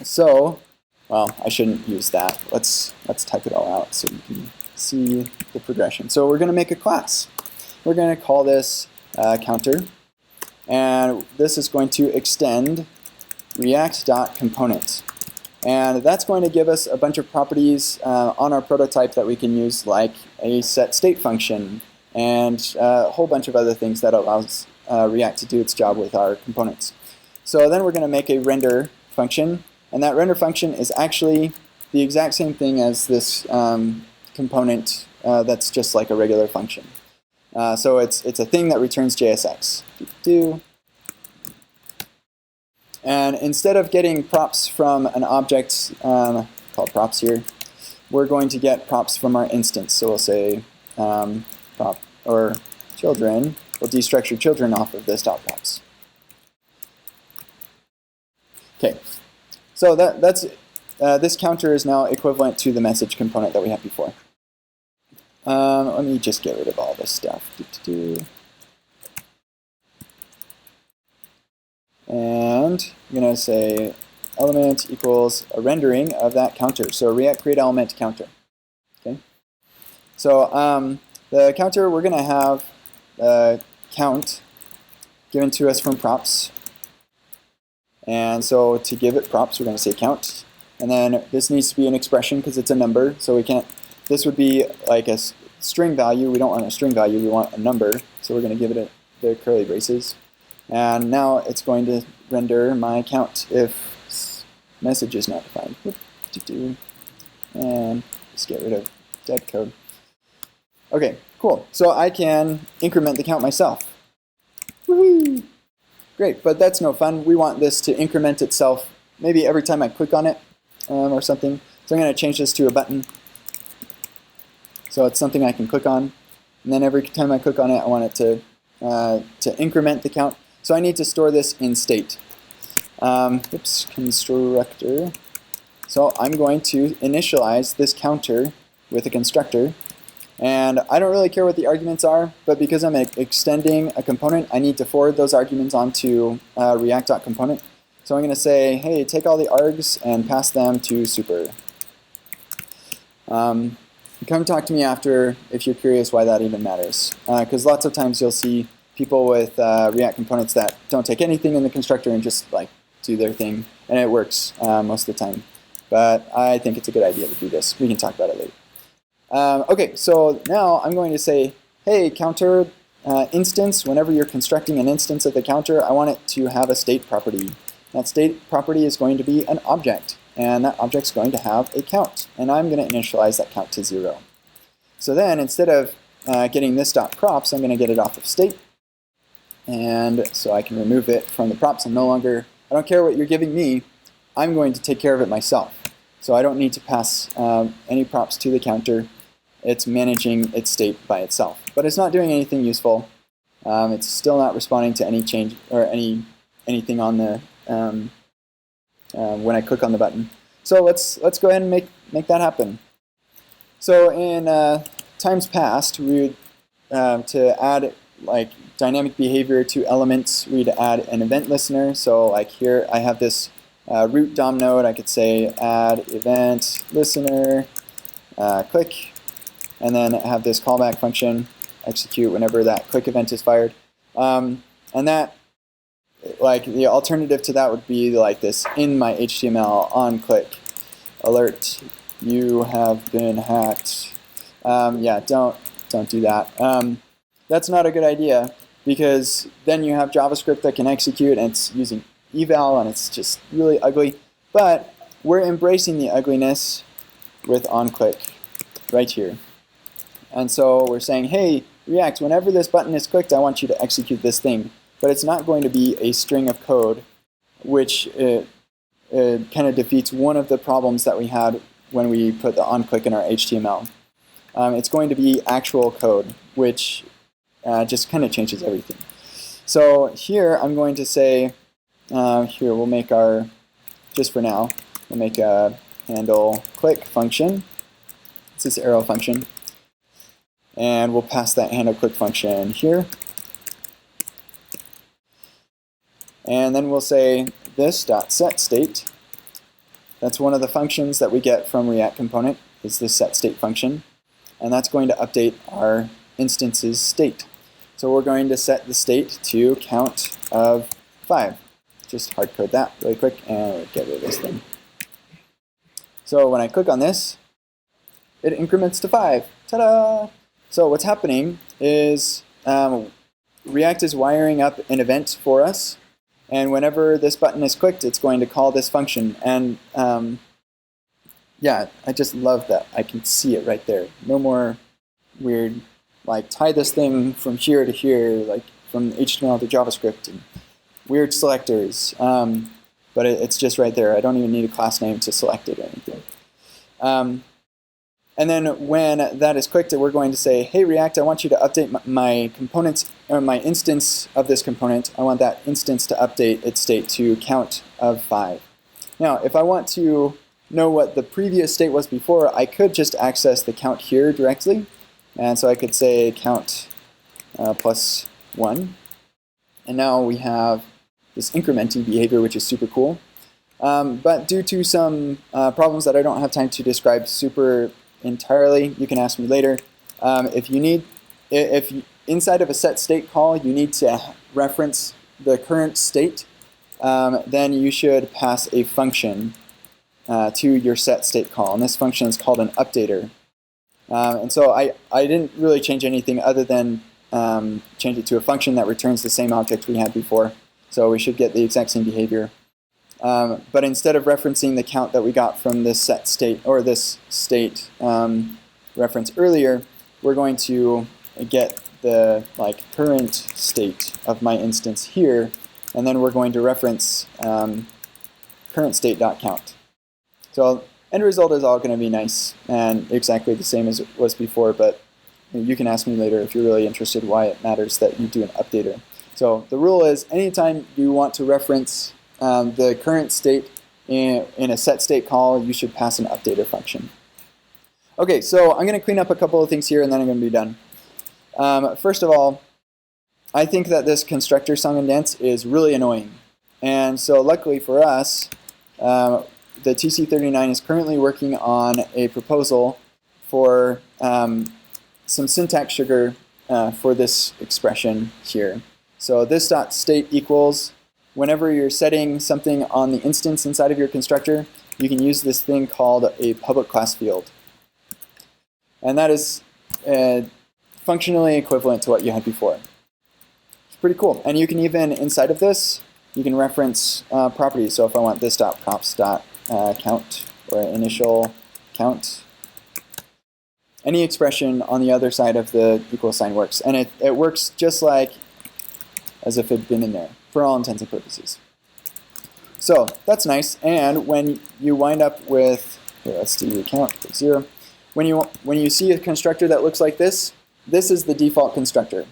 So, well, I shouldn't use that. Let's type it all out so you can see the progression. So we're going to make a class. We're going to call this counter, and this is going to extend react.component. And that's going to give us a bunch of properties on our prototype that we can use, like a set state function and a whole bunch of other things that allows React to do its job with our components. So then we're going to make a render function, and that render function is actually the exact same thing as this component that's just like a regular function. So it's a thing that returns JSX. And instead of getting props from an object called props here, we're going to get props from our instance. So we'll say prop or children. We'll destructure children off of this dot props. Okay, so that's this counter is now equivalent to the message component that we had before. Let me just get rid of all this stuff. And I'm going to say element equals a rendering of that counter. So React create element counter. Okay. So the counter, we're going to have count given to us from props. And so to give it props, we're going to say count. And then this needs to be an expression because it's a number. So we can't, this would be like a string value. We don't want a string value, we want a number. So we're going to give it the curly braces. And now it's going to render my count if message is not defined. And just get rid of dead code. Okay, cool. So I can increment the count myself. Woohoo! Great, but that's no fun. We want this to increment itself maybe every time I click on it or something. So I'm going to change this to a button. So it's something I can click on. And then every time I click on it, I want it to increment the count. So I need to store this in state. Constructor. So I'm going to initialize this counter with a constructor. And I don't really care what the arguments are, but because I'm extending a component, I need to forward those arguments onto React.component. So I'm going to say, hey, take all the args and pass them to super. Come talk to me after if you're curious why that even matters. Because lots of times you'll see people with React components that don't take anything in the constructor and just like do their thing, and it works most of the time. But I think it's a good idea to do this. We can talk about it later. Okay, so now I'm going to say, hey, counter instance, whenever you're constructing an instance of the counter, I want it to have a state property. That state property is going to be an object, and that object's going to have a count, and I'm going to initialize that count to 0. So then, instead of getting this dot props, I'm going to get it off of state, and so I can remove it from the props. I'm no longer, I don't care what you're giving me, I'm going to take care of it myself. So I don't need to pass any props to the counter. It's managing its state by itself. But it's not doing anything useful. It's still not responding to any change or anything on the when I click on the button. So let's go ahead and make that happen. So in times past, we would to add like dynamic behavior to elements, we'd add an event listener. So like here I have this root DOM node. I could say add event listener, click, and then have this callback function execute whenever that click event is fired. And that, like the alternative to that would be like this in my HTML on click alert, you have been hacked. Yeah, don't do that. That's not a good idea because then you have JavaScript that can execute and it's using eval and it's just really ugly. But we're embracing the ugliness with onClick right here. And so we're saying, hey, React, whenever this button is clicked, I want you to execute this thing. But it's not going to be a string of code, which kind of defeats one of the problems that we had when we put the onClick in our HTML. It's going to be actual code, which just kind of changes everything. So here I'm going to say, here we'll make our, just for now, we'll make a handle click function. It's this arrow function. And we'll pass that handle click function here. And then we'll say this dot set state. That's one of the functions that we get from React component, is this set state function. And that's going to update our instance's state. So we're going to set the state to count of 5. Just hard code that really quick and we'll get rid of this thing. So when I click on this, it increments to 5. Ta-da! So what's happening is React is wiring up an event for us, and whenever this button is clicked, it's going to call this function. And yeah, I just love that. I can see it right there. No more weird, like tie this thing from here to here, like from HTML to JavaScript, and weird selectors. But it's just right there. I don't even need a class name to select it or anything. And then when that is clicked, we're going to say, hey, React, I want you to update my components, or my instance of this component. I want that instance to update its state to count of 5. Now, if I want to know what the previous state was before, I could just access the count here directly. And so I could say count plus 1. And now we have this incrementing behavior, which is super cool. But due to some problems that I don't have time to describe super entirely, you can ask me later, If you need, if inside of a set state call you need to reference the current state, then you should pass a function to your set state call, and this function is called an updater. And so I didn't really change anything other than change it to a function that returns the same object we had before. So we should get the exact same behavior. But instead of referencing the count that we got from this set state or this state reference earlier, we're going to get the current state of my instance here, and then we're going to reference current state.count. So end result is all going to be nice and exactly the same as it was before, but you can ask me later if you're really interested why it matters that you do an updater. So the rule is anytime you want to reference the current state in a set state call, you should pass an updater function. Okay, so I'm going to clean up a couple of things here and then I'm going to be done. First of all, I think that this constructor song and dance is really annoying. And so luckily for us, the TC39 is currently working on a proposal for some syntax sugar for this expression here. So this dot state equals, whenever you're setting something on the instance inside of your constructor, you can use this thing called a public class field. And that is functionally equivalent to what you had before. It's pretty cool. And you can even, inside of this, you can reference properties. So if I want this dot props dot count or initial count, any expression on the other side of the equal sign works. And it works just like as if it had been in there for all intents and purposes. So that's nice. And when you wind up with, here, let's do count, 0. When you see a constructor that looks like this is the default constructor.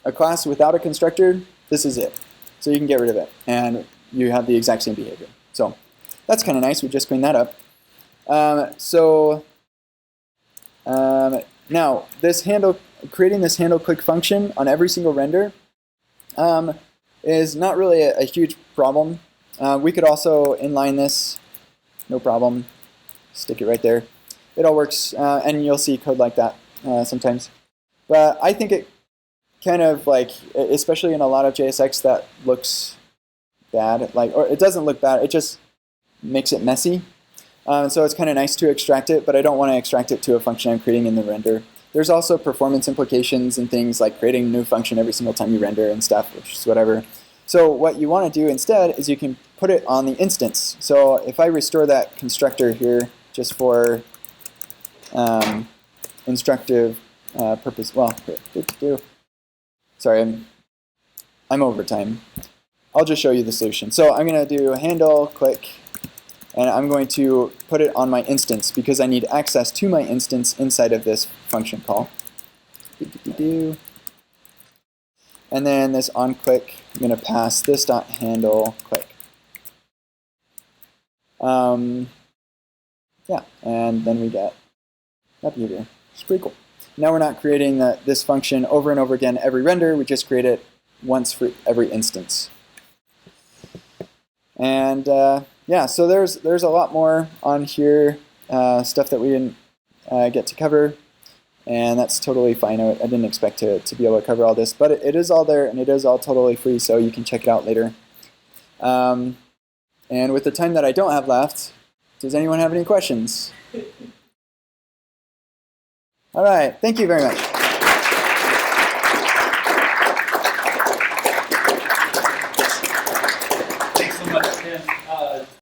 A class without a constructor, this is it. So you can get rid of it, and you have the exact same behavior. So that's kind of nice. We just cleaned that up. Now, creating this handle click function on every single render is not really a huge problem. We could also inline this, no problem. Stick it right there. It all works, and you'll see code like that sometimes. But I think it kind of especially in a lot of JSX, that looks bad. Or it doesn't look bad. It just makes it messy. So it's kind of nice to extract it, but I don't want to extract it to a function I'm creating in the render. There's also performance implications and things like creating a new function every single time you render and stuff, which is whatever. So what you want to do instead is you can put it on the instance. So if I restore that constructor here just for instructive purpose, well, sorry, I'm over time. I'll just show you the solution. So I'm going to do handle click, and I'm going to put it on my instance because I need access to my instance inside of this function call. And then this on click, I'm going to pass this dot handle click. Yeah, and then we get that behavior. It's pretty cool. Now we're not creating this function over and over again every render. We just create it once for every instance. And yeah, so there's a lot more on here, stuff that we didn't get to cover, and that's totally fine. I didn't expect to be able to cover all this, but it is all there, and it is all totally free, so you can check it out later. And with the time that I don't have left, does anyone have any questions? All right, thank you very much.